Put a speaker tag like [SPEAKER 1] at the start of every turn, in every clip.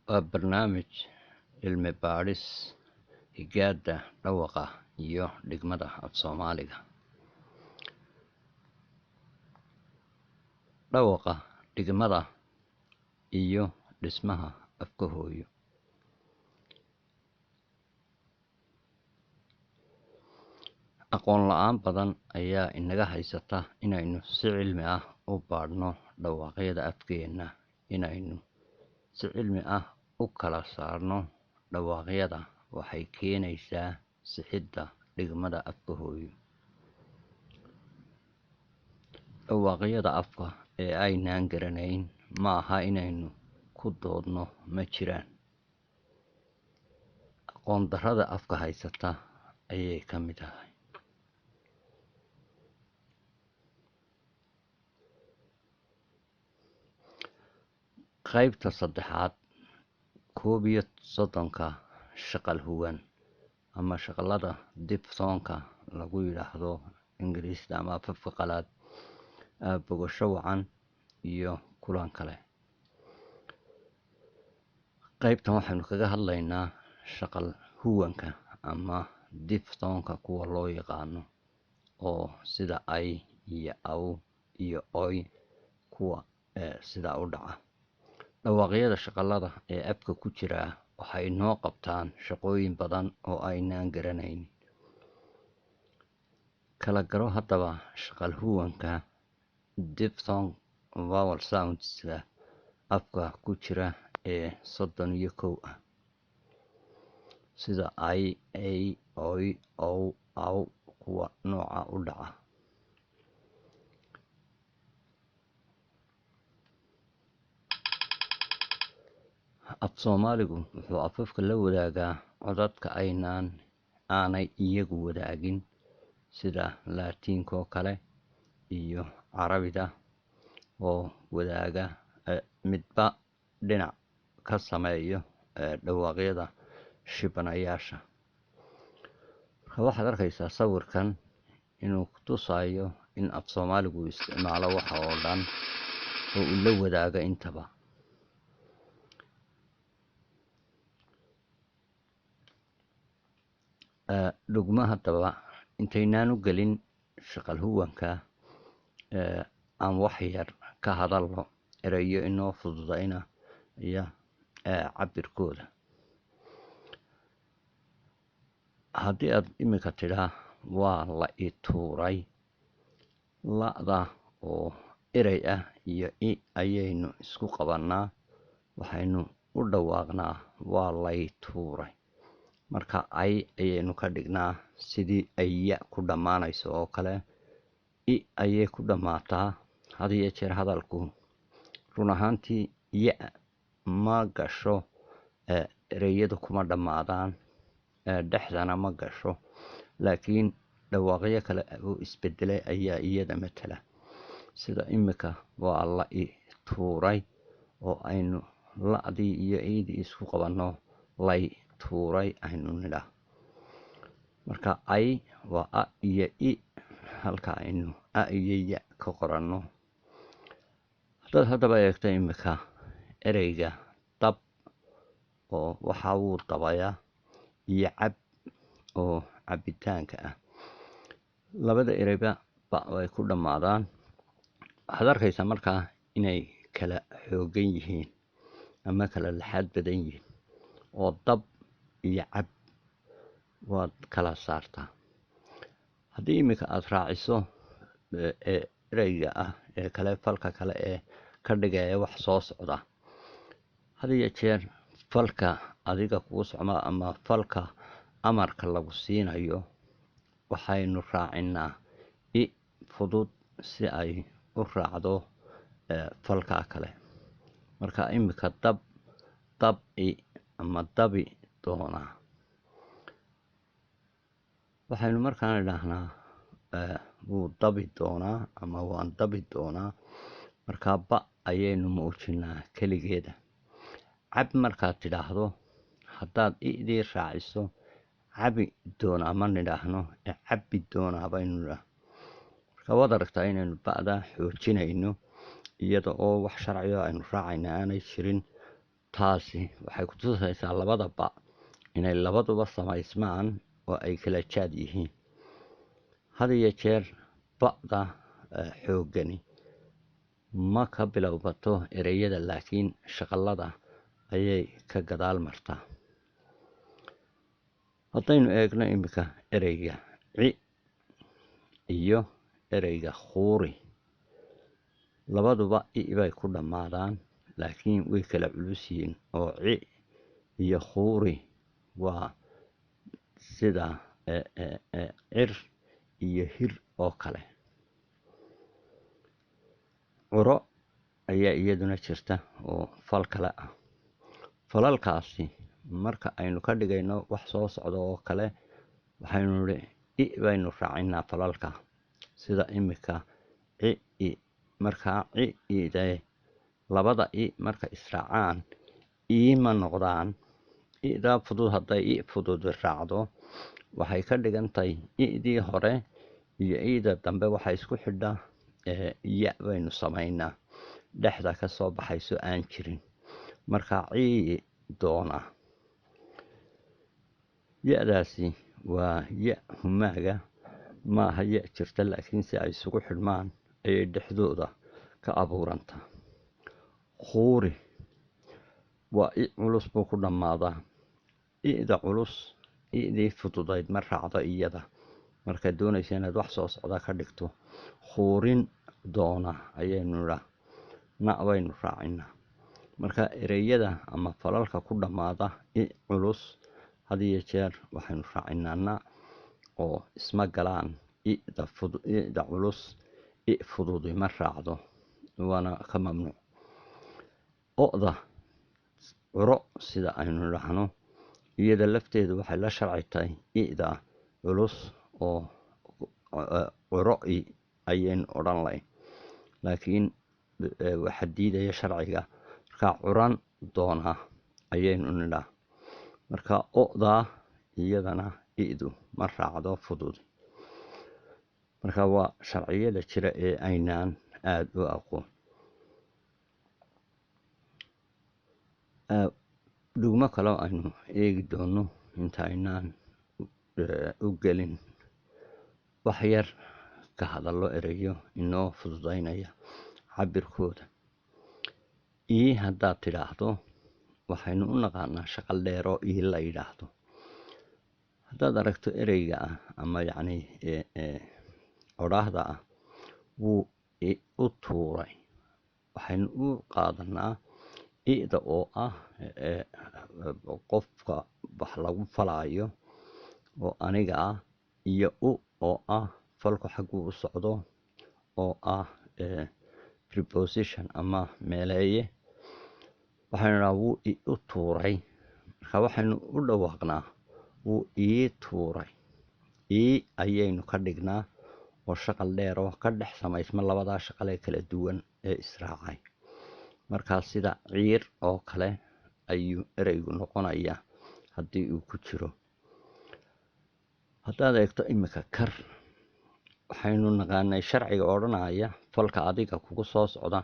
[SPEAKER 1] وبرنامج علمي باريس إجادة دوقة iyo dhigmada af Soomaaliga. Dhawaqa dhigmada iyo dhismaha afka hooyo. Aqoon la'aan badan ayaa inaga haysata inaynu si cilmi ah u baadhno dhawaaqyada afkeena, inaynu si cilmi ah u kala saarno dhawaaqyada waxay keenaysaa sixidda dhigmada afka hooyo. Dhawaaqyada afka ee aynaan garanayn ma aha inaynu ku doodno ma jiraan. Aqoon darrada afka haysata ayay ka mid tahay. Qaybta saddexaad 31 shaqal huwan ama shaqalada diphthongka lagu yiraahdo Ingiriisda ama afafka qalaad. Bogasho wacan iyo kulan kale. Qaybtan waxaynu kaga hadlaynaa shaqal huwanka ama diphthongka kuwa loo yaqaano oo sida ay iyo aw iyo oy kuwa sida u dhaca. Dhawaaqyada shaqalada ee afka ku jira waxay noo qabtaan shaqooyin badan oo aynaan garanayn. Kala garo haddaba shaqal huwanka diphthong vowel sounds afka ku jira ee 31 ah sida ay oy ow aw kuwa nooca u dhaca. Af Soomaaligu wuxuu afafka la wadaagaa codadka aanay iyagu wadaagin sida Laatiinka oo kale iyo Carabida oo wadaaga midba dhinac ka sameeyo dhawaaqyada shibanayaasha. Waxaad arkaysaa sawirkan inuu ku tusayo in af Soomaaligu isticmaalo waxa oo dhan oo uu la wadaaga intaba. Dhugma haddaba intaynaan u gelin shaqal huwanka aan wax yar ka hadalno erayo inoo fududayna iyo cabirkooda. Haddii aad imika tidhaa waa la i tuuray, la'da oo eray ah iyo i ayaynu isku qabannaa, waxaynu u dhawaaqnaa waa lay tuuray. Marka ay ayaynu ka dhignaa sidii ay ya ku dhammaanayso oo kale. I ayay ku dhammaataa had iyo jeer hadalku. Run ahaantii ya ma gasho, ereyadu kuma dhammaadaan, dhexdana ma gasho, laakiin dhawaaqyo kale oo isbedelay ayaa iyada matala. Sida imika waa la i tuuray oo aynu la'dii iyo iidii isku qabanno lay tuuray aynu nidhaa. Marka ay waa a iyo i halka aynu a iyo ya ka qoranno. Haddaad haddaba eegto imika ereyga dab oo waxa uu dabayaa iyo cab oo cabitaanka ah. Labada ereyba ba way ku dhammaadaan. Waxaad arkaysaa markaa inay kala xoogan yihiin ama kala laxaad badan yihiin oo dab iyo cab waad kala saartaa. Haddii imika aad raaciso ereyga ah ee kale falka kale ee ka dhigaya wax soo socda, had iyo jeer falka adiga kuu socma ama falka amarka lagu siinayo waxaynu raacinaa i fudud si ay u raacdo falka kale. Marka imika dab i ama dabi doonaa, waxaynu markaan idhaahnaa wuu dabi doonaa ama waan dabi doonaa. Markaa ba ayaynu muujinaa keligeeda. Cab markaad tidhaahdo, haddaad i'dii raaciso cabi doonaa ma nidhaahno cabbi doonaa baynu nidhaa. Marka waad aragtaa inaynu ba'da xoojinayno iyada oo wax sharciyo aynu raacayna aanay jirin. taasi waxay ku tusaysaa labada ba inay labaduba samaysmaan oo ay kala jaad yihiin. had iyo jeer ba'da xooggani ma ka bilowbato ereyada, laakiin shaqallada ayay ka gadaal martaa. haddaynu eegno iminka ereyga ci iyo ereyga khuuri, labaduba i bay ku dhammaadaan, laakiin way kala culus yihiin oo ci iyo khuuri waa sida cir iyo hir oo kale. curo ayaa iyaduna jirta oo fal kale ah. falalkaasi marka aynu ka dhigayno wax soo socda oo kale, waxaynu nidhi i baynu raacinaa falalka, sida imika ci i. markaa ci ide labada i marka israacaan ma noqdaan. i'daa fudud hadday i fudud raacdo waxay ka dhigantahay i'dii hore iyo i'da dambe waxay isku xidha ya baynu samaynaa, dhexda ka soo baxayso aan jirin. markaa cii doona, ya-daasi waa ya humaaga, maaha ya jirta, laakiin si ay isugu xidhmaan ayay dhexdooda ka abuurantaa. khuuri waa i culus buu ku dhammaadaa. i'da culus i'dii fududayd ma raacdo iyada. markaad doonaysa inaad wax soo socda ka dhigto, khuurin doona ayaynu nidhaa, na baynu raacinaa. marka ereyada ama falalka ku dhammaada i culus had iyo jeer waxaynu raacinaa na, oo isma galaan. i'da culus i fududi ma raacdo, waana ka mamnuuc. o'da curo sida aynu dhahno, iyada lafteedu waxay la sharci tahay i'da culus oo curo i ayaynu odhan lahayn, laakiin waxa diidaya sharciga. markaa curan doona ayaynu nidhaa. marka o'daa iyadana i'du ma raacdo fudud. marka waa sharciyada jira ee aynaan aada u aqoon. dhugmo kaleo aynu eegi doono inta aynaan u gelin wax yar ka hadallo ereyo inoo fududaynaya cabirkooda. ii haddaad tidhaahdo waxaynu u naqaanaa shaqal dheero ii la yidhaahdo. haddaad aragto ereyga ah ama yacni odhaahda ah wuu u tuuray, waxaynu u qaadanaa i'da oo ah qofka wax lagu falaayo oo aniga ah, iyo u oo ah falku xagguu u socdo oo ah preposition ama meeleeye. waxaynu dhahaa wuu i u tuuray. marka waxaynu u dhawaaqnaa wuu ii tuuray. ii ayaynu ka dhignaa oo shaqal dheer oo ka dhex samaysma labadaa shaqal ee kala duwan ee israacay. markaa sida ciir oo kale ayuu ereygu noqonayaa haddii uu ku jiro. haddaad eegto imika kar, waxaynu naqaanay sharciga odhanaya falka adiga kugu soo socda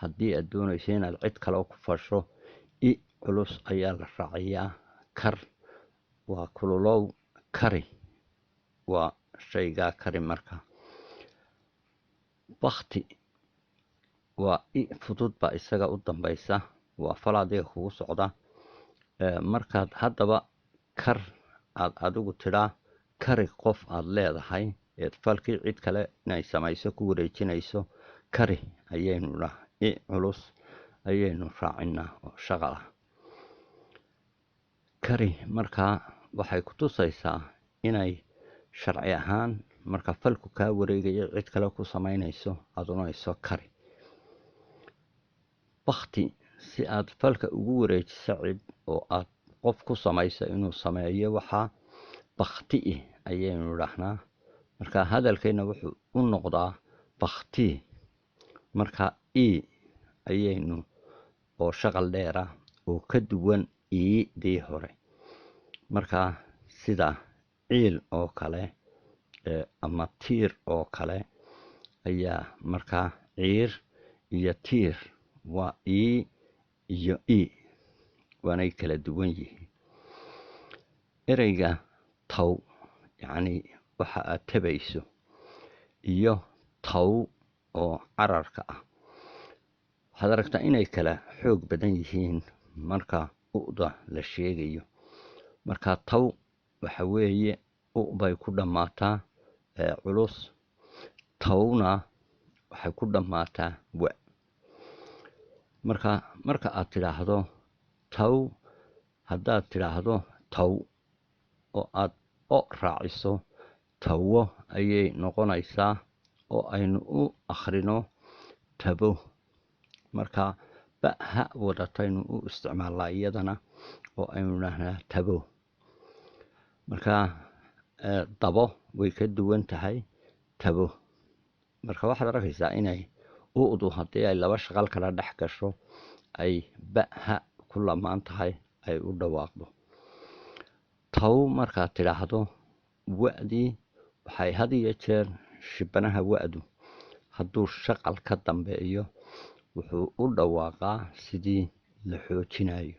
[SPEAKER 1] haddii aad doonayso inaad cid kale ku fasho, i culus ayaa la raaciyaa. kar waa kululow, kari waa shaygaa kari. marka bakti waa i fudud baa isaga u dambaysa, waa fal adiga kugu socda. markaad haddaba kar aad adigu tidhaa kari qof aad leedahay eed falkii cid kale inay samayso ku wareejinayso, kari ayaynu dhaha. i culus ayaynu raacinaa oo shaqal ah. kari markaa waxay ku tusaysaa inay sharci ahaan marka falku kaa wareegayo cid kale ku samaynayso aad unayso kari. bakti si aad falka ugu wareejiso cid oo aad qof ku samayso inuu sameeyo waxaa bakti ayaynu dhahnaa. marka hadalkeenna wuxuu u noqdaa bakti. marka i ayaynu oo shaqal dheera oo ka duwan iidii hore. marka sida ciil oo kale ama tiir oo kale ayaa markaa ciir iyo tiir waa ii iyo i. waanay kala duwan yihiin. ereyga taw yacni waxa aad tabayso iyo taw oo cararka ah waxaad aragtaa inay kala xoog badan yihiin marka u'da la sheegayo. marka taw waxa weeye bay ku dhammaataa culus, tawna waxay ku dhammaataa wa. marka aad tidhaahdo taw, haddaad tidhaahdo taw oo aad o raaciso, tawo ayay noqonaysaa oo aynu u akhrino tabo. marka ba ha wadataynu u isticmaalnaa iyadana oo aynu dhahnaa tabo. marka dabo way ka duwan tahay tabo. marka waxaad arkaysaa inay u'du haddii ay laba shaqal kala dhex gasho ay ba ha ku lamaan tahay ay u dhawaaqdo. taw markaad tidhaahdo wa'dii waxay had iyo jeer shibanaha wa'du hadduu shaqal ka dambeeyo wuxuu u dhawaaqaa sidii la xoojinayo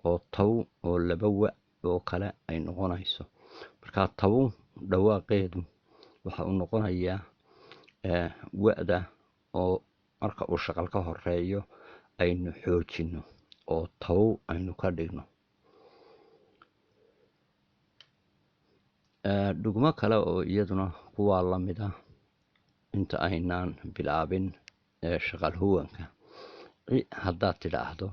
[SPEAKER 1] oo taw oo laba wa oo kale ay noqonayso. marka taw dhawaaqeedu waxa uu noqonayaa wa'da oo marka uu shaqal ka horeeyo aynu xoojino oo taw aynu ka dhigno. dhugmo kale oo iyaduna kuwaa la mid ah inta aynaan bilaabin shaqal huwanka, haddaad tidhaahdo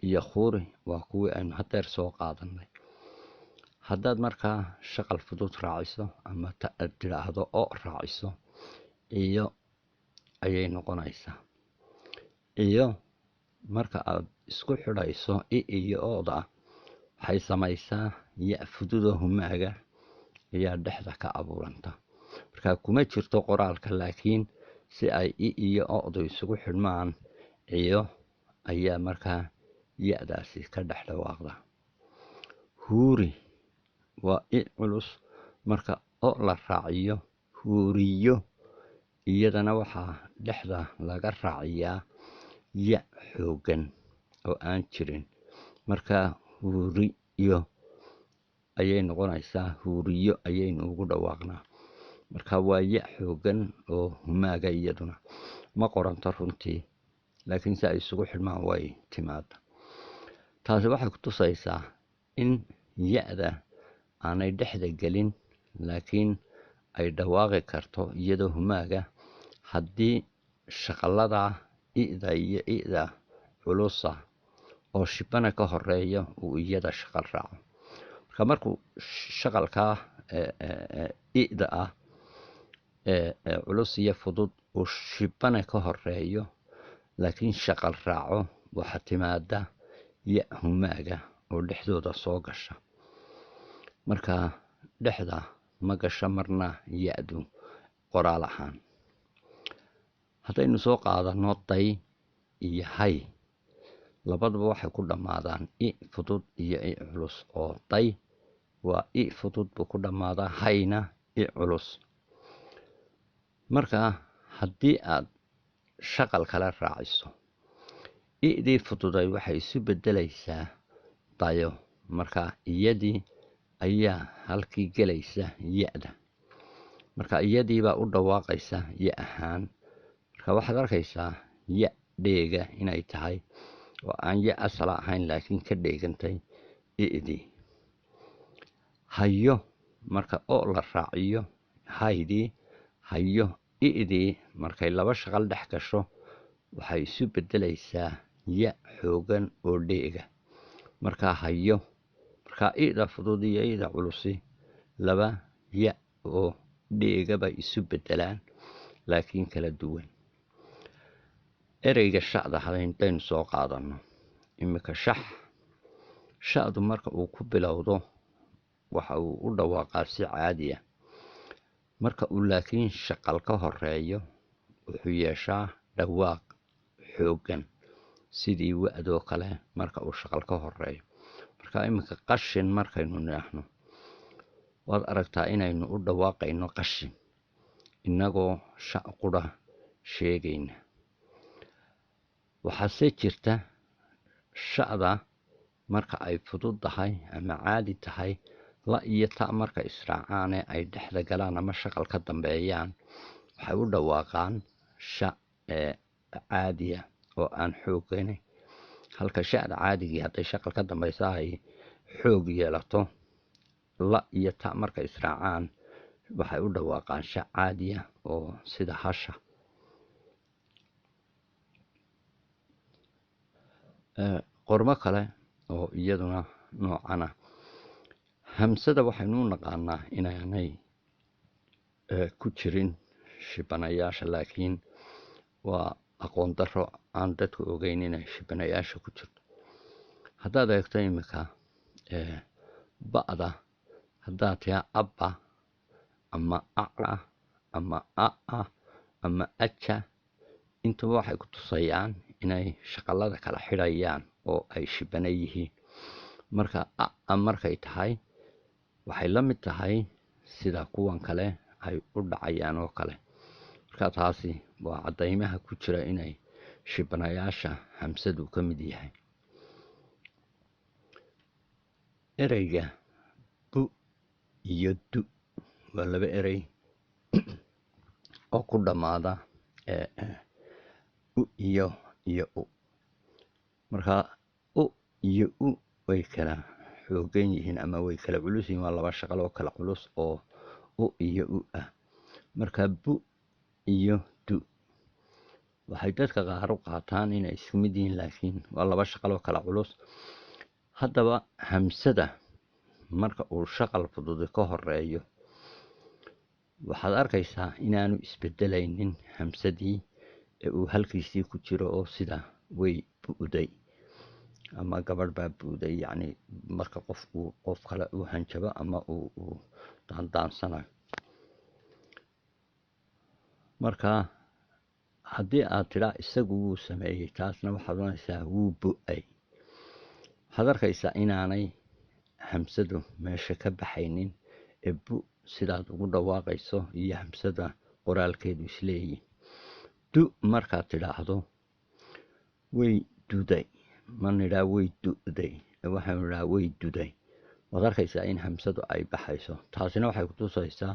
[SPEAKER 1] iyo khuri waa kuwii aynu hadeer soo qaadanay. haddaad markaa shaqal fudud raaciso ama tidhaahdo o raaciso iyo ayay noqonaysaa. iyo marka aad isku xidhayso iyo ooda waxay samaysaa ya fududoo humaaga ayaa dhexda ka abuuranta. marka kuma jirto qoraalka, laakiin si ay iyo oodu isugu xidhmaan iyo ayaa markaa ya-daasi ka dhex dhawaaqda. huuri waa culus, marka o la raaciyo huuriyo iyadana waxaa dhexda laga raaciyaa ya xoogan oo aan jirin. marka huuriyo ayay noqonaysaa, huuriyo ayaynu ugu dhawaaqnaa. marka waa ya xoogan oo humaaga iyaduna ma qoranto runtii, laakiin si ay isugu xidhmaan way timaada. taasi waxay ku tusaysaa in ya-da aanay dhexda gelin, laakiin ay dhawaaqi karto iyadoo humaaga haddii shaqalada i'da iyo i'da culusa oo shibana ka horeeya uu iyada shaqal raaco. marka markuu shaqalkaa i'da ah culus iyo fudud uu shibana ka horeeyo laakiin shaqal raaco waxaa timaada ya humaaga oo dhexdooda soo gasha. marka dhexda ma gasho marna ya-du qoraal ahaan. haddaynu soo qaadano day iyo hay, labadaba waxay ku dhammaadaan i fudud iyo i culus, oo day waa i fudud buu ku dhammaadaa, hayna i culus. marka haddii aad shaqal kale raaciso, i'dii fududay waxay isu beddelaysaa dayo. marka iyadii ayaa halkii gelaysa ya-da. marka iyadiibaa u dhawaaqaysa ya ahaan. marka waxaad arkaysaa ya dheega inay tahay oo aan ya asala ahayn, laakiin ka dheegantay i'dii. hayo marka o la raaciyo haydii, hayo i'dii markay laba shaqal dhex gasho waxay isu beddelaysaa ya xoogan oo dheega. marka hayo, marka i'da fudud iyo i'da culusi laba ya oo dheega bay isu beddelaan, laakiin kala duwan. ereyga sha'da hadaynu soo qaadano imika sha'du marka uu ku bilowdo waxa uu u dhawaaqaa si caadi ah. marka uu laakiin shaqal ka horeeyo wuxuu yeeshaa dhawaaq xoogan sidii wa'doo kale marka uu shaqal ka horeeyo. marka imika qashin markaynu nidhaahno waad aragtaa inaynu u dhawaaqayno qashin innagoo sha' qudha sheegayna. waxaase jirta sha'da marka ay fudud tahay ama caadi tahay la iyo ta marka israacaan ay dhexda galaan ama shaqal ka dambeeyaan waxay u dhawaaqaan sha caadiya oo aan xoogayn halka shada caadiga hadday shaqal ka dambaysa ay xoog yeelato la iyo ta marka israacaan waxay u dhawaaqaan sha caadiya oo sida hasha qormo kale oo iyaduna noocana hamsada waxaynu naqaanaa inaanay ku jirin shibanayaasha laakiin waa aqoon daro aan dadku ogeyn inay shibanayaasha ku jirto haddaad eegto imika ba'da haddaad tiraa abba ama aca ama a'a ama aja intuba waxay ku tusayaan inay shaqalada kala xidhayaan oo ay shibana yihiin marka a'a markay tahay waxay la mid tahay sida kuwan kale ay u dhacayaan oo kale marka taasi waa caddaymaha ku jira inay shibanayaasha hamsadu ka mid yahay ereyga bu iyo du waa laba erey oo ku dhammaada u iyo u marka u iyo u way kala xoogan yihiin ama way kala culus yihiin waa laba shaqal oo kala culus oo u iyo u ah marka bu iyo du waxay dadka qaar u qaataan inay isku mid yihiin laakiin waa laba shaqal oo kala culus haddaba hamsada marka uu shaqal fudud ka horeeyo waxaad arkaysaa inaanu isbedelaynin hamsadii uu halkiisii ku jiro oo sida way bu'day ama gabadh baa bu'day yacni marka qof kale uu hanjabo ama uu daandaansanayo marka haddii aad tidhaa isagu wuu sameeyey taasna waxaad oranaysaa wuu bu'ay waxaad arkaysaa inaanay hamsadu meesha ka baxaynin ee bu sidaad ugu dhawaaqayso iyo hamsada qoraalkeedu isleeyihin du markaad tidhaahdo way duday ma nidhaa way du'day waxaanu nidhaa way duday waad arkaysaa in hamsadu ay baxayso taasina waxay ku tusaysaa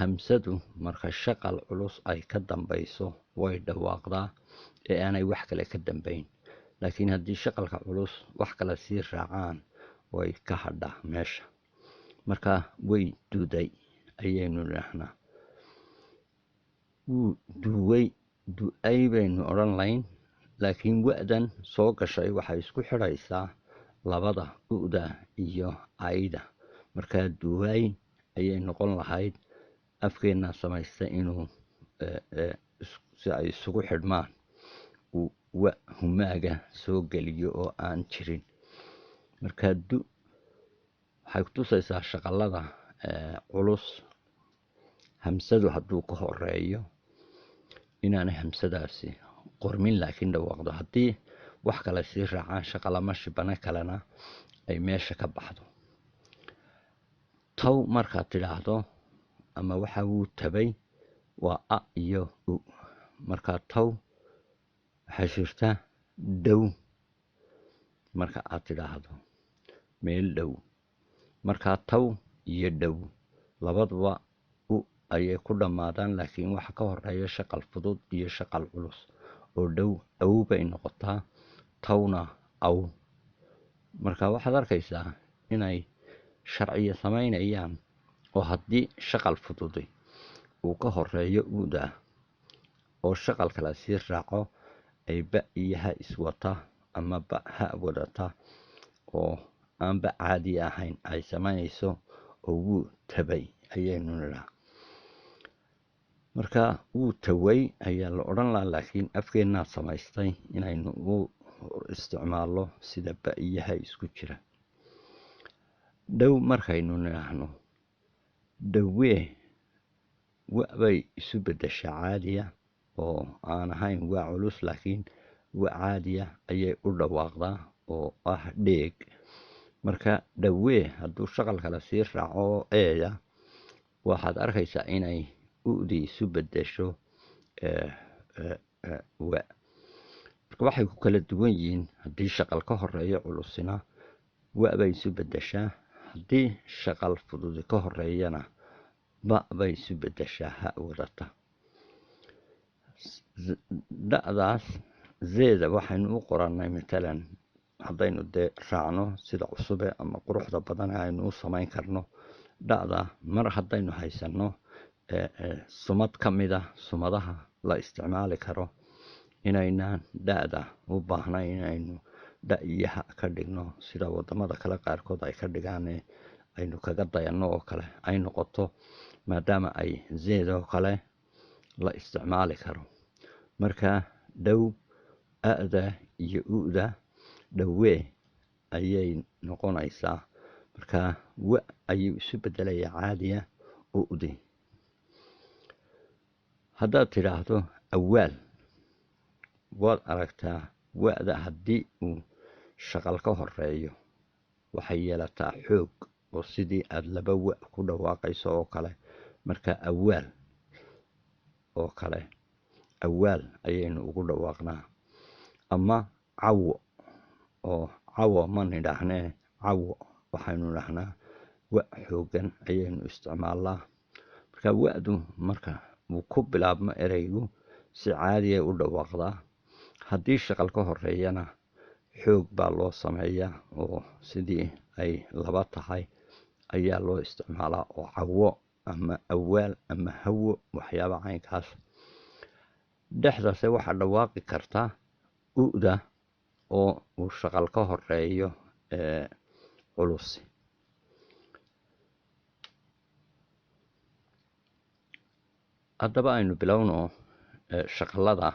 [SPEAKER 1] hamsadu marka shaqal culus ay ka dambayso way dhawaaqdaa ee aanay wax kale ka dambayn laakiin haddii shaqalka culus wax kale sii raacaan way ka hadhaa meesha marka way duday ayaynu nidhahnaa wuu duway du'ay baynu odhan layn laakiin wa'dan soo gashay waxay isku xidhaysaa labada u'da iyo ayda markaa duway ayay noqon lahayd afkeennaa samaysta inuu si ay isugu xidhmaan uu humaaga soo geliyo oo aan jirin markaa du waxay ku tusaysaa shaqalada culus hamsadu hadduu ka horeeyo inaanay hamsadaasi qormin laakiin dhawaaqdo haddii wax kale sii raacaan shaqalama shibano kalena ay meesha ka baxdo taw markaad tidhaahdo ama waxa wuu tabay waa a iyo u markaa taw waxaa jirta dhow marka aad tidhaahdo meel dhow markaa taw iyo dhow labaduba u ayay ku dhammaadaan laakiin waxa ka horeeya shaqal fudud iyo shaqal culus oo dhow aw bay noqotaa tawna aw marka waxaad arkaysaa inay sharciyo samaynayaan oo haddii shaqal fududi uu ka horeeyo uda oo shaqal kale sii raaco ay ba iyo ha iswata ama ba ha wadata oo aan ba caadi ahayn ay samaynayso oo wuu tabay ayaynu nidhaa marka wuu taway ayaa la odhan lahaa laakiin afkeennaa samaystay inaynu u isticmaalno sida ba iyo ha isku jira dhow markaynu nidhaahno dhowee wabay isu beddeshaa caadiya oo aan ahayn waa culus laakiin wa caadiya ayay u dhawaaqdaa oo ah dheeg marka dhowee hadduu shaqal kale sii raaco eeya waxaad arkaysaa inay u'dii isu beddesho wa marka waxay ku kala duwan yihiin haddii shaqal ka horeeyo culusina wa bay isu bedeshaa haddii shaqal fudud ka horeeyana ba bay isu bedeshaa ha wadata da'daas zeeda waxaynu u qorannay matalan haddaynu dee raacno sida cusube ama quruxda badan aynu u samayn karno da'da mar haddaynu haysanno sumad ka mid ah sumadaha la isticmaali karo inaynaan da'da u baahnayn inaynu da'yaha ka dhigno sida wadamada kale qaarkood ay ka dhigaan aynu kaga dayanno oo kale ay noqoto maadaama ay zeedoo kale la isticmaali karo marka dhow a'da iyo u'da dhowee ayay noqonaysaa marka wa ayuu isu bedelayaa caadiya u'di haddaad tidhaahdo awaal waad aragtaa wa'da haddii uu shaqal ka horeeyo waxay yeelataa xoog oo sidii aad laba wa ku dhawaaqayso oo kale marka awaal oo kale awaal ayaynu ugu dhawaaqnaa ama cawo oo cawo ma nidhaahnee cawo waxaynu dhahnaa wa xoogan ayaynu isticmaalnaa marka wa'du marka uu ku bilaabmo ereygu si caadiya u dhawaaqdaa haddii shaqal ka horeeyana xoog baa loo sameeyaa oo sidii ay laba tahay ayaa loo isticmaalaa oo cawo ama awaal ama hawo waxyaaba caynkaas dhexdaase waxaa dhawaaqi kartaa u'da oo uu shaqal ka horeeyo culus haddaba aynu bilowno shaqalada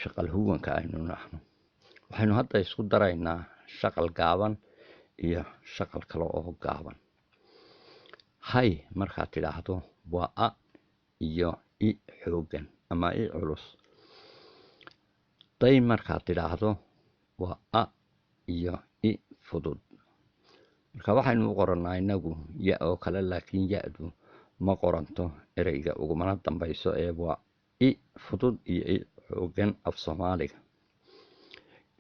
[SPEAKER 1] shaqal huwanka aynu nahno waxaynu hadda isku daraynaa shaqal gaaban iyo shaqal kale oo gaaban hay markaad tidhaahdo waa a iyo i xoogan ama i culus day markaad tidhaahdo waa a iyo i fudud marka waxaynu u qorannaa inagu ya oo kale laakiin ya-du ma qoranto ereyga ugumana dambayso ee waa i fudud iyo i xoogan af soomaaliga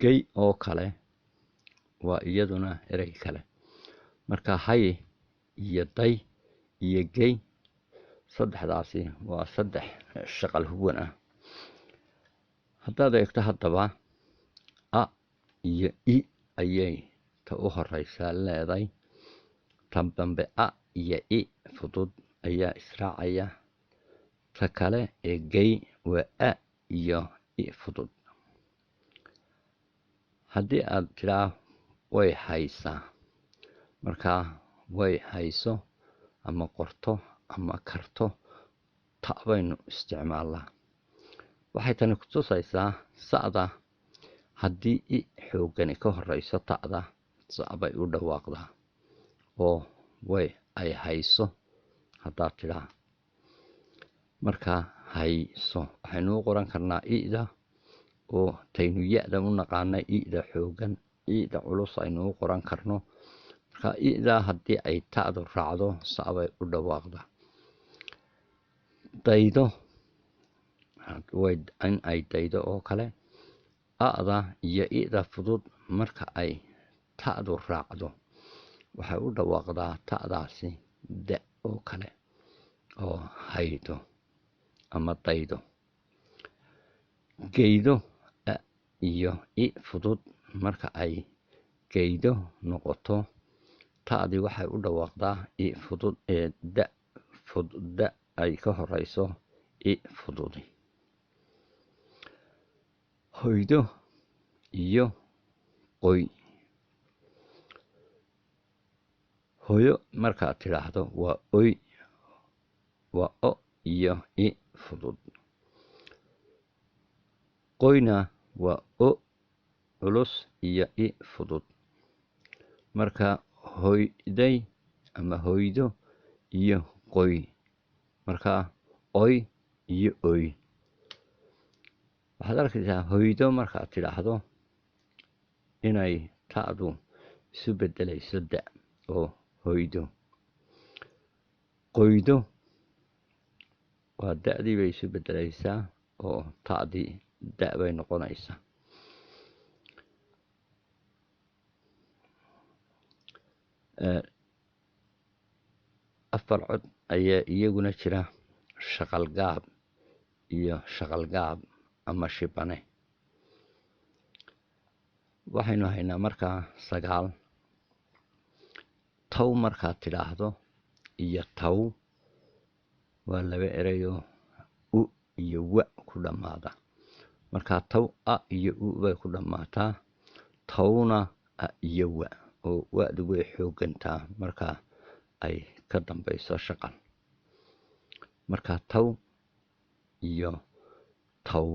[SPEAKER 1] gay oo kale waa iyaduna erey kale marka hay iyo day iyo gay saddexdaasi waa saddex shaqal huwan ah haddaad eegto haddaba a iyo i ayay ta u horeysaa leeday tan dambe a iyo i fudud ayaa israacaya ta kale ee gay waa a iyo i fudud haddii aad tiraa way haysaa markaa way hayso ama qorto ama karto ta baynu isticmaalnaa waxay tani ku tusaysaa sa'da haddii i xoogani ka horeyso ta'da sa' bay u dhawaaqdaa oo way ay hayso haddaad tidhaa markaa hayso waxaynu u qoran karnaa i'da oo taynu ya-da u naqaanay i'da xoogan i'da culus aynu u qoran karno marka i'da haddii ay ta'du raacdo sa' bay u dhawaaqdaa daydo in ay daydo oo kale a'da iyo i'da fudud marka ay ta'du raacdo waxay u dhawaaqdaa ta'daasi da oo kale oo haydo ama daydo geydo a iyo i fudud marka ay geydo noqoto ta'dii waxay u dhawaaqdaa i fudud ee da ay ka horeyso i fududi hoydo iyo qoy hoyo markaad tidhaahdo waa oy waa o iyo i fudud qoyna waa o culus iyo i fudud marka hoyday ama hoydo iyo qoy markaa oy iyo oy waxaad arkaysaa hoydo markaad tidhaahdo inay ta'du isu bedelayso da oo hoydo qoydo waa da'dii bay isu bedelaysaa oo ta'dii da bay noqonaysaa afar cod ayaa iyaguna jira shaqal gaab iyo shaqal gaab ama shibane. waxaynu haynaa markaa 9 taw markaad tidhaahdo iyo taw waa laba erayo u iyo wa ku dhamaada. markaa taw a iyo u bay ku dhamaataa, tawna a iyo wa oo wa'du way xoogantaa markaa ay ka dambayso shaqal. markaa taw iyo taw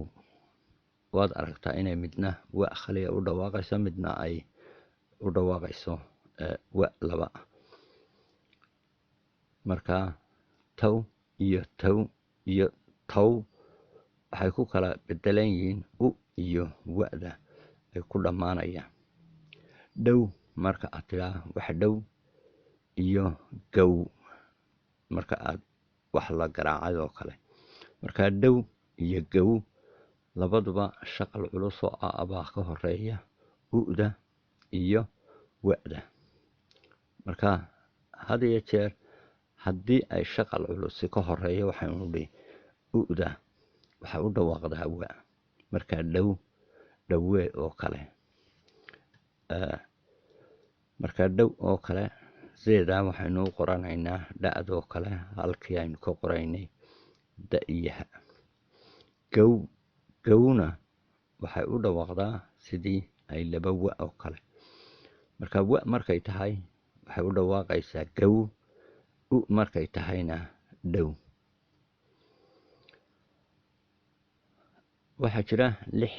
[SPEAKER 1] waad aragtaa inay midna wa khaliya u dhawaaqayso midna ay u dhawaaqayso wa laba. markaa taw iyo taw iyo taw waxay ku kala bedelan yihiin u iyo wa'da ay ku dhammaanayaan. dhow marka aad tidhaa wax dhow iyo gow marka aad wax la garaacay oo kale. markaa dhow iyo gow labaduba shaqal culus oo ah baa ka horeeya u'da iyo wa'da. markaa had iyo jeer haddii ay shaqal culus ka horeeyo waxaynu dhihi u'da waxay u dhawaaqdaa wa. markaa dhow dhowee oo kale. markaa dhow oo kale zeeda waxaynu u qoranaynaa dha'doo kale halkii aynu ka qoraynay da'iyaha. gow gowna waxay u dhawaaqdaa sidii ay laba wa oo kale. markaa wa markay tahay waxay u dhawaaqaysaa gow, u markay tahayna dhow. waxaa jira 6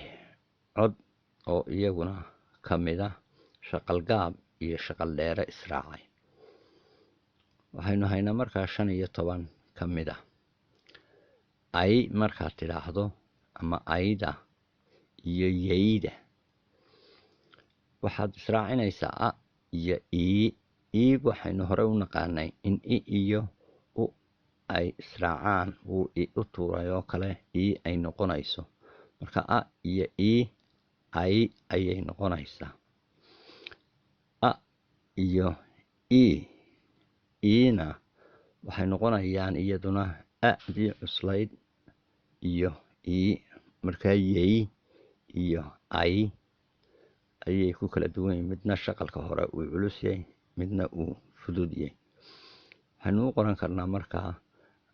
[SPEAKER 1] cod oo iyaguna ka mid ah shaqal gaab iyo shaqal dheere israacay. waxaynu haynaa markaa 15 ka mid ah. ay markaad tidhaahdo ama ayda iyo yeyda waxaad israacinaysaa a iyo ii waxaynu hore u naqaanay in i iyo u ay israacaan uu i u tuuray oo kale ii ay noqonayso. marka a iyo ay ayay noqonaysaa. a iyo iina waxay noqonayaan iyaduna a'dii cuslayd iyo markaa yey iyo ay ayay ku kala duwan yihiin. midna shaqalka hore uu culus yahay midna uu fudud yahay. waxaynu u qoran karnaa markaa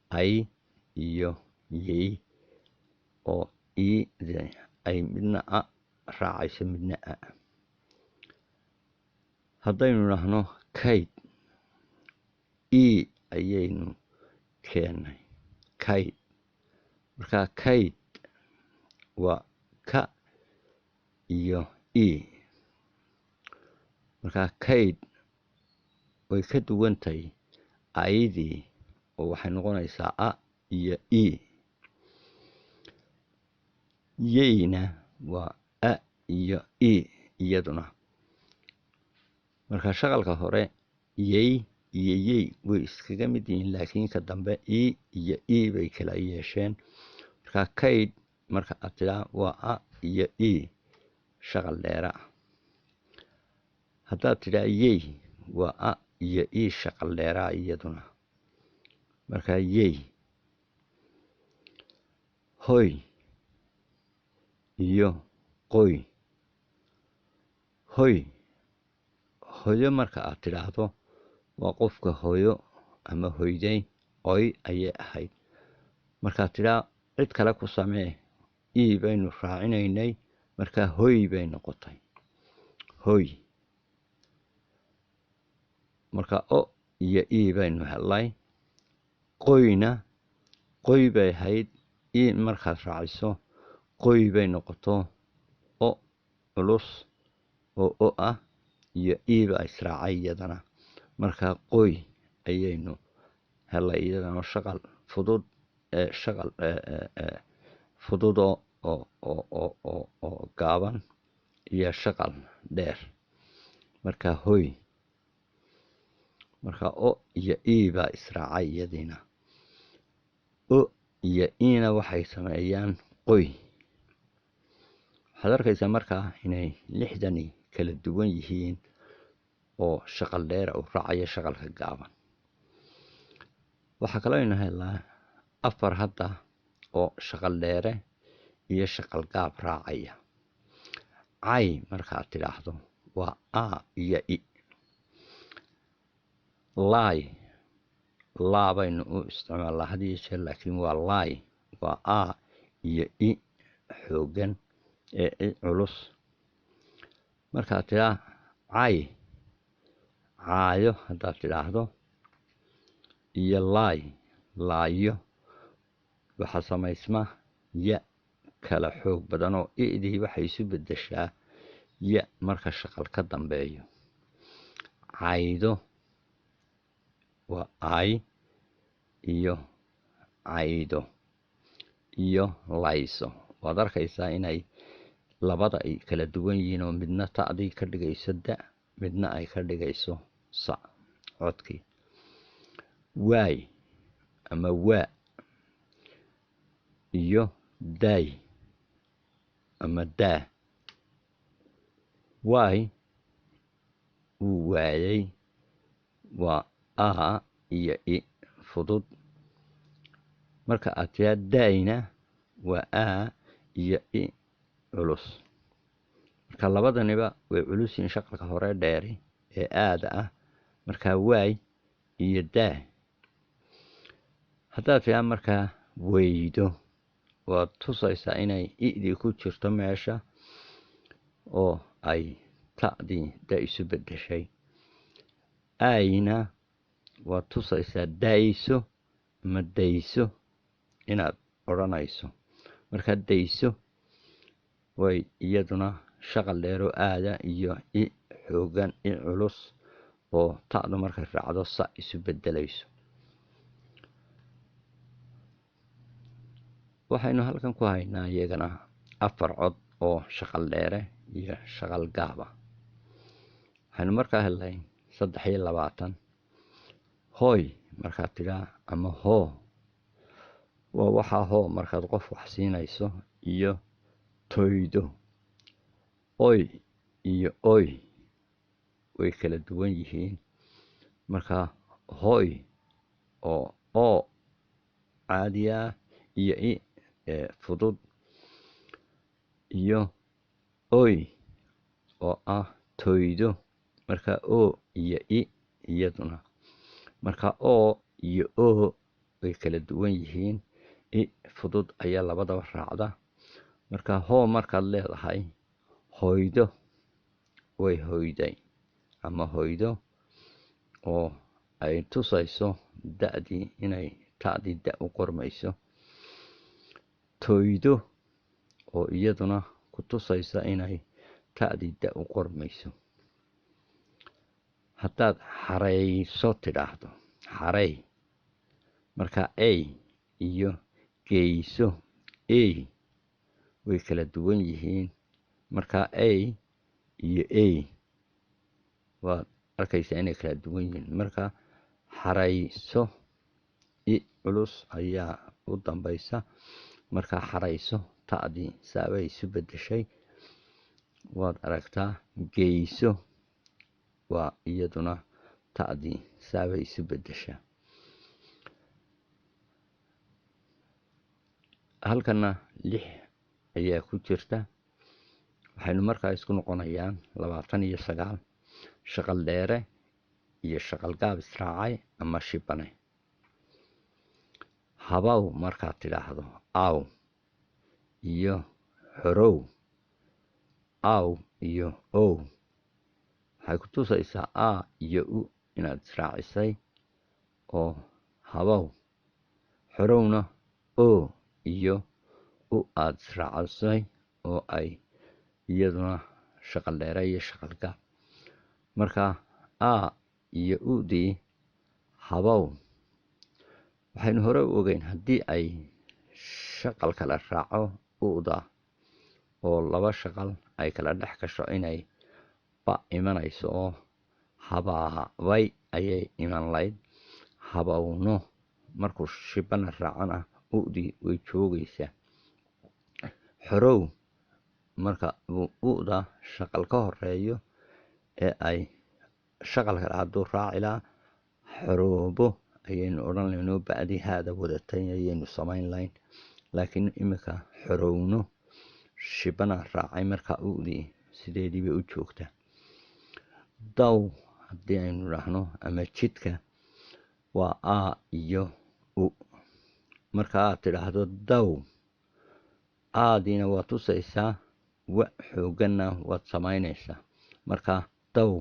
[SPEAKER 1] ay iyo yey oo ay midna a raacayso midna a. haddaynu idhaahno kayd ayaynu keennay kayd. markaa kayd waa ka iyo markaa kayd way ka duwantahay aydii oo waxay noqonaysaa a iyo yeyna waa a iyo iyaduna. markaa shaqalka hore yey iyo yey way iskaga mid yihiin laakiin ka dambe iyo bay kala yeesheen. markaa kayd marka aad tidhaa waa a iyo shaqal dheera. haddaad tidhaa yey waa a iyo shaqal dheeraa iyaduna. markaa yey. hoy iyo qoy. hoyo marka aad tidhaahdo waa qofka hoyo ama hoyday oy ayay ahayd. markaad tidhaa cid kale ku samee baynu raacinaynay markaa hoy bay noqotay hoy. markaa o iyo baynu helay. qoyna qoy bay ahayd markaad raaciso qoy bay noqoto o culus oo o ah iyo baa israacay iyadana. markaa qoy ayaynu helay iyadana shaqal fudud shaqal fududo oo gaaban iyo shaqal dheer. markaa hoy. markaa o iyo baa israacay iyadiina. o iyo ina waxay sameeyaan qoy. waxaad arkaysaa markaa inay 6 kala duwan yihiin oo shaqal dheer u raacaya shaqalka gaaban waxa kale oo aynu helnaa afar hadda oo shaqal dheere iyo shaqal gaab raacaya ay markaad tidhaahdo waa a iyo i laay laabaynu u isticmaalnaa hadii jeer laakiin waa laay waa a iyo i xoogan ee i culus markaad tidhaa cay caayo haddaad tidhaahdo iyo laay laayo waxaa samaysma ya kala xoog badan oo i'dii waxay isu beddeshaa ya marka shaqal ka dambeeyo caydo waa ay iyo caydo iyo layso waad arkaysaa inay labada ay kala duwan yihiin oo midna ta'dii ka dhigayso da midna ay ka dhigayso sa codkii waay ama waa iyo daay ama daa waay wuu waayay waa a iyo i fudud marka aad tiraa daayna waa a iyo i culus marka labadaniba way culus yihiin shaqalka hore dheeri ee aada ah marka waay iyo daa haddaad tiraa markaa weydo waad tusaysaa inay i'dii ku jirto meesha oo ay ta'dii da isu beddeshay ayna waad tusaysaa dayso ama dayso inaad odhanayso markaad dayso way iyaduna shaqal dheero aada iyo i xoogan i culus oo ta'du markay raacdo sa isu beddelayso waxaynu halkan ku haynaa iyagana afar cod oo shaqal dheere iyo shaqal gaaba waxaynu markaa helnay 23 hooy markaad tidhaa ama hoo waa waxaa hoo markaad qof wax siinayso iyo toydo oy iyo oy way kala duwan yihiin markaa hooy oo caadiya iyo i fudud iyo oy oo ah toydo marka o iyo i iyaduna marka oo iyo oo way kala duwan yihiin i fudud ayaa labadaba raacda marka hoo markaad leedahay hoydo way hoyday ama hoydo oo ay tusayso da'dii inay ta'dii da u qormayso toydo oo iyaduna ku tusaysa inay ta'dii da u qormayso haddaad xarayso tidhaahdo xaray marka ay iyo geyso ay way kala duwan yihiin marka ay iyo ay waad arkaysaa inay kala duwan yihiin marka xarayso i culus ayaa u dambaysa marka xarayso ta'dii saabay isu beddeshay waad aragtaa geyso waa iyaduna ta'dii saabay isu beddeshaa halkana 6 ayaa ku jirta waxaynu markaa isku noqonayaan 29 shaqal dheere iyo shaqal gaab israacay ama shibane habow markaad tidhaahdo aw iyo xorow aw iyo ow waxay ku tusaysaa a iyo u inaad israacisay oo habow xorowna o iyo u aad israacisay oo ay iyaduna shaqal dheere iyo shaqal gaab marka a iyo udii habow waxaynu hore u ogeyn haddii ay shaqal kala raaco uda oo laba shaqal ay kala dhex gasho inay ba imanayso oo habaabay ayay iman layd habowno markuu shibana raacana udii way joogaysaa xorow marka uda shaqal ka horeeyo ee ay shaqalka hadduu raaci lahaa xoroobo ayaynu odhan laynoo ba'dii haada wadatay ayaynu samayn lahayn laakiin iminka xorowno shibana raacay marka u'dii sideedii bay u joogtaa daw haddii aynu dhahno ama jidka waa a iyo u marka aad tidhaahdo daw aadiina waa tusaysaa wa xooganna waad samaynaysaa marka daw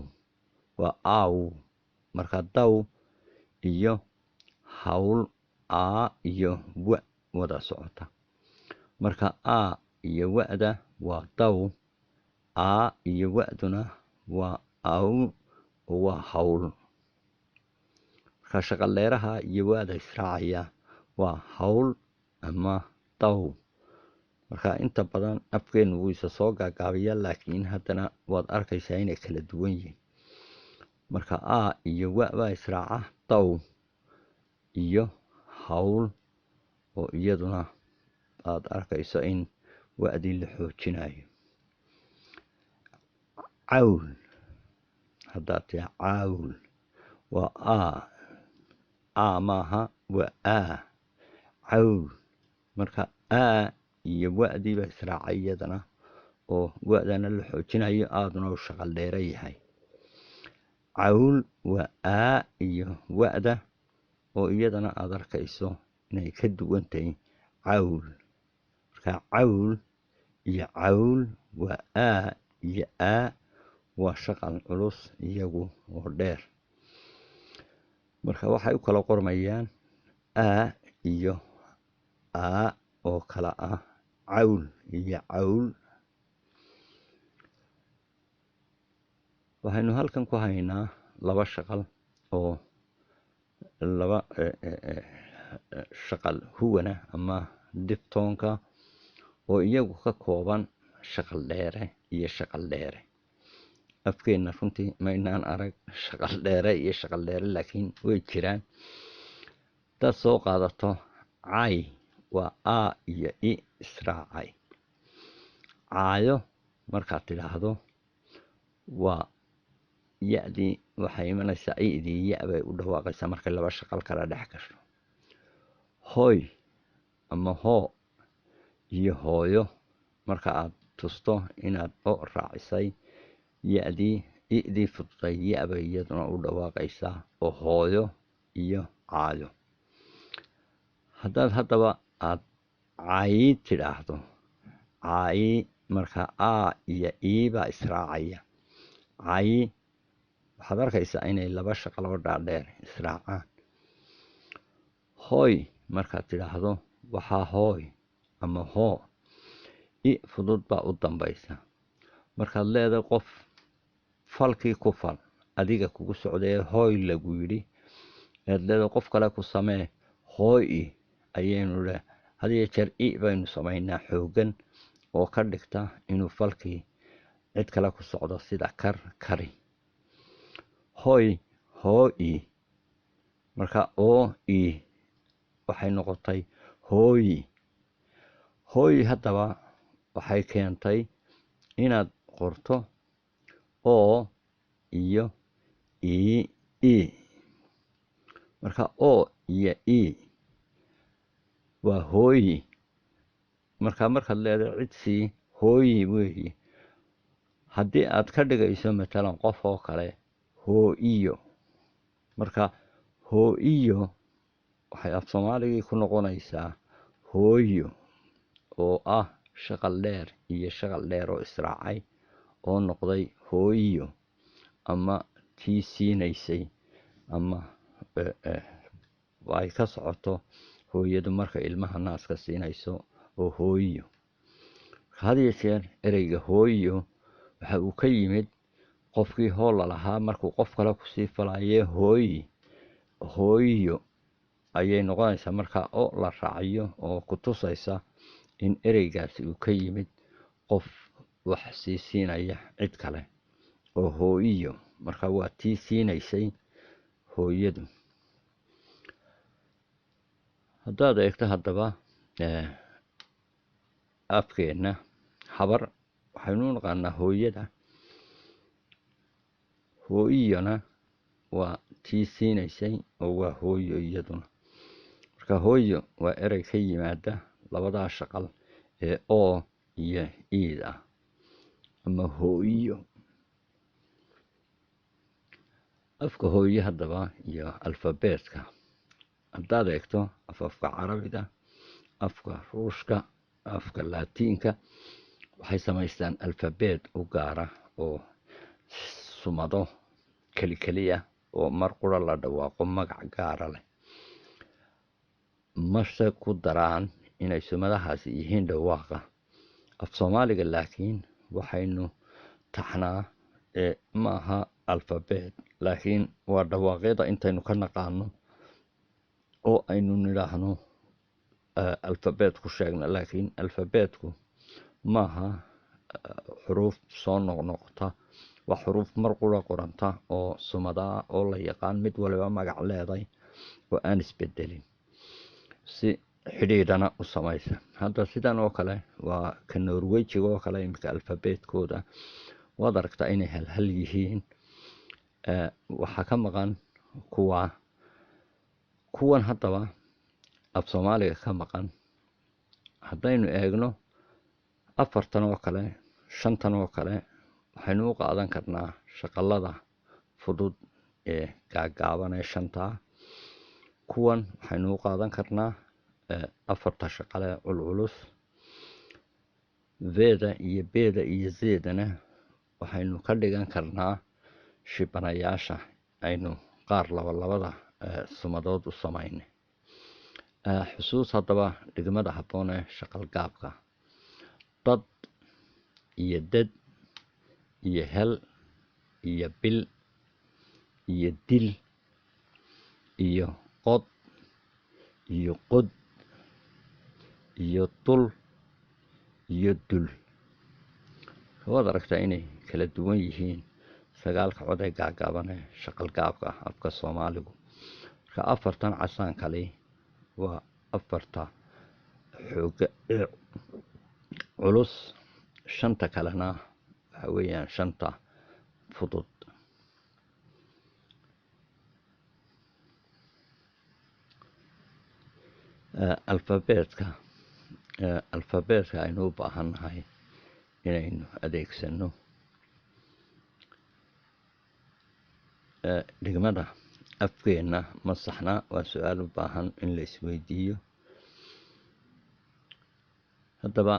[SPEAKER 1] waa aaw marka daw iyo hawl a iyo wa wada socota marka a iyo wa'da waa daw a iyo wa'duna waa aw oo waa hawl marka shaqaleeraha iyo wa'da israacaya waa hawl ama daw marka inta badan afkeenu wuu isa soo gaagaabiya laakiin haddana waad arkaysaa inay kala duwan yihiin marka a iyo wa baa israaca daw iyo hawl oo iyaduna aad arkayso in wa'dii la xoojinayo cawl haddaad tihi cawl waa a maaha waa a cawl marka a iyo wa'dii baa israacay iyadana oo wa'dana la xoojinayo aaduna u shaqal dheera yahay cawl waa a iyo wa'da oo iyadana aad arkayso inay ka duwan tahay cawl marka cawl iyo cawl waa a iyo a waa shaqal culus iyagu oo dheer marka waxay u kala qormayaan a iyo a oo kala ah cawl iyo cawl waxaynu halkan ku haynaa laba shaqal oo laba shaqal huwana ama diptonka oo iyagu ka kooban shaqal dheere iyo shaqal dheere afkeenna runtii maynaan arag shaqal dheere iyo shaqal dheere laakiin way jiraan dad soo qaadato cay waa a iyo i israacay caayo markaad tidhaahdo waa ya-dii waxay imanaysaa i'dii ya bay u dhawaaqaysaa markay laba shaqal kala dhex gasho hooy ama hoo iyo hooyo marka aad tusto inaad o raacisay ya-dii i'dii fududay ya bay iyaduna u dhawaaqaysaa oo hooyo iyo caayo haddaad haddaba aad caayi tidhaahdo caayi marka a iyo ii baa israacaya caayi waxaad arkaysaa inay laba shaqaloo dhaadheer israacaan hooy markaad tidhaahdo waxaa hooy ama hoo i fudud baa u dambaysa markaad leedahay qof falkii ku fal adiga kugu socdaee hooy lagu yidhi ead leedahay qof kale ku samee hooy ayaynu leh hadiyo jeer i baynu samaynaa xoogan oo ka dhigta inuu falkii cid kale ku socdo sida kari hooy hoo-i marka oo i waxay noqotay hooyi hooyi haddaba waxay keentay inaad qorto oo iyo i marka oo iyo i waa hooyi markaad leedahay cidsii hooyi weeye haddii aad ka dhigayso matalan qof oo kale hoo-iyo marka hoo-iyo waxay af soomaaligii ku noqonaysaa hooyo oo ah shaqal dheer iyo shaqal dheer oo israacay oo noqday hooyo ama tii siinaysay ama ay ka socoto hooyadu marka ilmaha naaska siinayso oo hooyo hadiyo jeer ereyga hooyo waxa uu ka yimid qofkii hoolla lahaa markuu qof kale kusii falayee hooyo ayay noqonaysaa marka o la raaciyo oo ku tusaysa in ereygaasi uu ka yimid qof wax sii siinaya cid kale oo hooyo marka waa tii siinaysay hooyadu haddaad eegto haddaba afkeenna habar waxaynu naqaanaa hooyada hooyiyana waa tii siinaysay oo waa hooyo iyaduna. marka hooyo waa erey ka yimaada labadaa shaqal ee oo iyo iid ah ama hooyo. afka hooyo haddaba iyo alfabeetka haddaad eegto afafka carabiga, afka ruushka, afka laatiinka waxay samaystaan alfabeet u gaara oo sumado keliya oo mar qura la dhawaaqo magac gaara leh. mase ku daraan inay sumadahaasi yihiin dhawaaqa. af Soomaaliga laakiin waxaynu taxnaa maaha alfabeet laakiin waa dhawaaqyada intaynu ka naqaano oo aynu nidhaahno alfabeet ku sheegna. laakiin alfabeetku maaha xuruuf soo noqnoqota, waa xuruuf mar qura qoranta oo sumadaa oo la yaqaan mid waliba magac leeday oo aan isbedelin si xidhiidhana u samaysa. hadda sidan oo kale waa ka Norwejiga oo kale imika alfabeetkooda waad aragtaa inay hal yihiin. waxaa ka maqan kuwan haddaba af Soomaaliga ka maqan. haddaynu eegno afartan oo kale, shantan oo kale waxaynu u qaadan karnaa shaqalada fudud ee gaagaaban ee shantaa. kuwan waxaynu u qaadan karnaa afarta shaqale culculus. veeda iyo beeda iyo zeedana waxaynu ka dhigan karnaa shibanayaasha aynu qaar labada sumadood u samaynay. xusuus haddaba dhigmada habboon ee shaqal gaabka: dad iyo dad iyo hel iyo bil iyo dil iyo qod iyo qod iyo dul iyo dul. waad aragtaa inay kala duwan yihiin sagaalka cod ee gaagaaban ee shaqal gaabka afka Soomaaligu. marka afartan casaan kale waa afarta xooga culus, shanta kalena waxa weeyaan shanta fudud. alfabeetka aynu u baahannahay inaynu adeegsano dhigmada afkeenna ma saxna. waa su-aal u baahan in la isweydiiyo. haddaba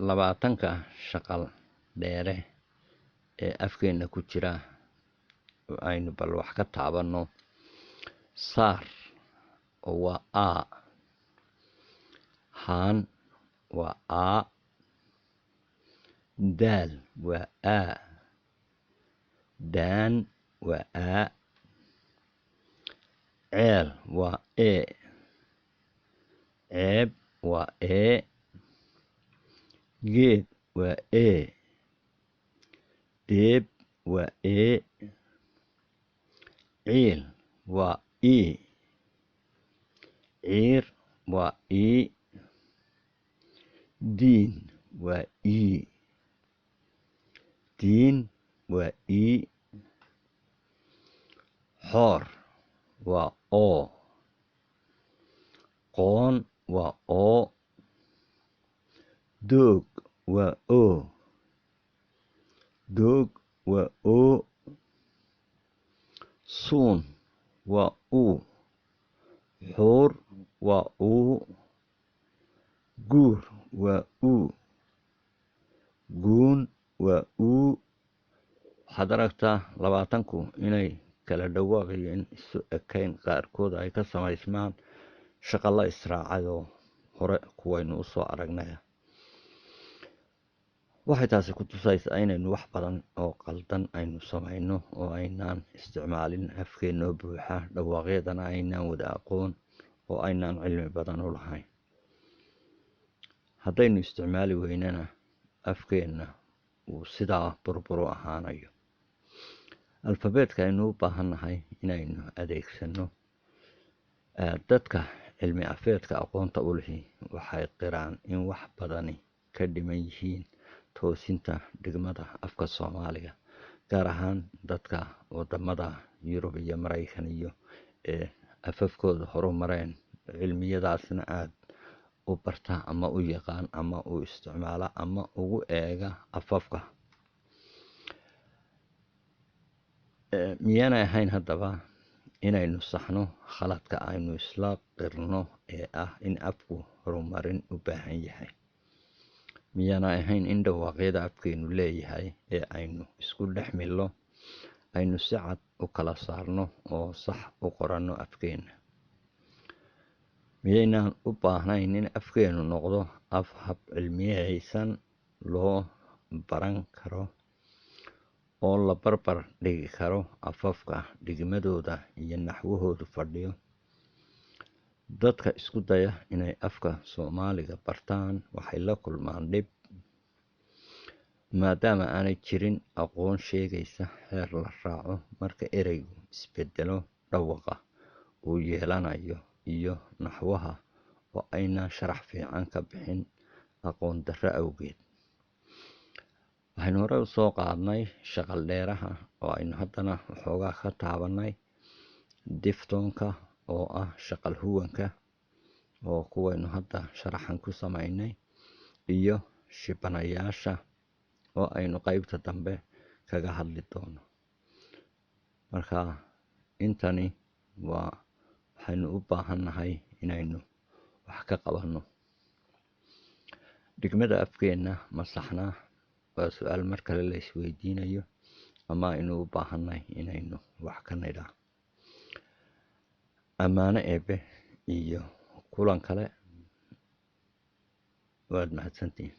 [SPEAKER 1] labaatanka shaqal dheere ee afkeenna ku jira aynu bal wax ka taabanno. saar oo waa a, haan waa a, daal waa a, daan waa a, ceel waa e, ceeb waa e, geed waa e, deeb waa e, ciil waa i, ciir waa i, diin waa i, diin waa i, xoor waa o, qoon waa o, doog waa o, doog waa o, suun waa u, xuur waa u, guur waa u, guun waa u. waxaad aragtaa labaatanku inay kala dhawaaqayeen isu ekayn, qaarkood ay ka samaysmaan shaqalla israacay oo hore kuwaynu u soo aragnay. waxay taasi ku tusaysaa inaynu wax badan oo qaldan aynu samayno oo aynaan isticmaalin afkeennoo buuxa, dhawaaqyadana aynaan wada aqoon oo aynaan cilmi badan u lahayn. haddaynu isticmaali weynana afkeenna uu sidaa burburu ahaanayo. alfabeetka aynu u baahannahay inaynu adeegsano. dadka cilmi afeedka aqoonta u lihi waxay qiraan in wax badani ka dhiman yihiin toosinta dhigmada afka Soomaaliga, gaar ahaan dadka wadamada Yurub iyo Mareykan iyo afafkooda horumareen cilmiyadaasna aad u barta ama u yaqaan ama u isticmaala ama ugu eega afafka. miyaan ahayn haddaba inaynu saxno khaladka aynu isla qirno ee ah in afku horumarin u baahan yahay? miyaan ahayn in dhawaaqyada afkeenu leeyahay ee aynu isku dhex milno aynu si cad u kala saarno oo sax u qoranno afkeena? miyaynaan u baahnayn in afkeenu noqdo af hab cilmiyeysan loo baran karo oo la barbar dhigi karo afafka dhigmadooda iyo naxwahoodu fadhiyo? dadka isku daya inay afka Soomaaliga bartaan waxay la kulmaan dhib, maadaama aanay jirin aqoon sheegaysa heer la raaco marka ereygu isbedelo dhawaqa uu yeelanayo iyo naxwaha oo aynaan sharax fiican ka bixin aqoon darro awgeed. waxaynu hore u soo qaadnay shaqal dheeraha oo aynu haddana waxoogaa ka taabanay diphthongka oo ah shaqal huwanka oo kuwaynu hadda sharaxan ku samaynay, iyo shibanayaasha oo aynu qaybta dambe kaga hadli doono. marka intani waxaynu u baahannahay inaynu wax ka qabanno. dhigmada afkeena ma saxnaa? waa su-aal mar kale la isweydiinayo ama aynu u baahannahay inaynu wax ka nidhaa. ammaano eebe iyo kulan kale. waad mahadsantihiin.